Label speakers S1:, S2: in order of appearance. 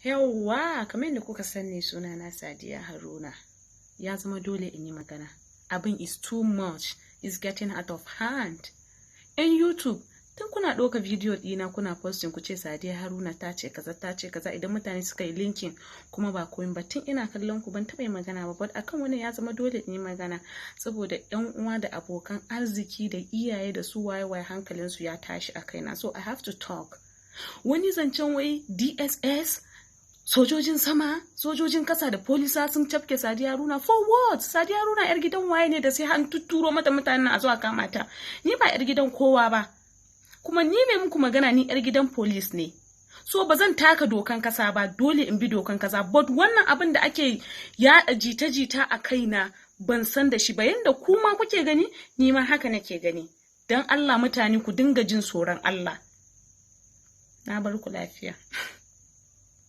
S1: Yawwa, kamar yadda kuka sani sunana Sadiya Haruna. Ya zama dole in yi magana. Abin is too much. It's getting out of hand. In YouTube, tun kuna ɗauka bidiyo ɗina kuna posting ku ce Sadiya Haruna ta ce kaza idan mutane suka yi linkin kuma ba koyin ba tun ina kallon ku ban taɓa yi magana ba, but akan wani ya zama dole in yi magana saboda ƴan uwa da abokan arziki da iyaye da su waye hankalinsu ya tashi a kaina, so I have to talk. Wani zancen wai DSS, sojojin sama, sojojin kasa da polisa sun cafke Sadiya Haruna. For what? Sadiya Haruna yar gidan waye ne da sai an tutturo mata mutanen a zuwa kama ta? Ni ba yar gidan kowa ba. Kuma ni mai muku magana ni yar gidan police ne. So ba zan taka dokan kasa ba, dole in bi dokan kasa. But wannan abin da ake yaɗa jita-jita a kaina ban san da shi ba, yanda kuma kuke gani ni ma haka nake gani. Dan Allah mutane ku dinga jin tsoron Allah. Na bar ku lafiya.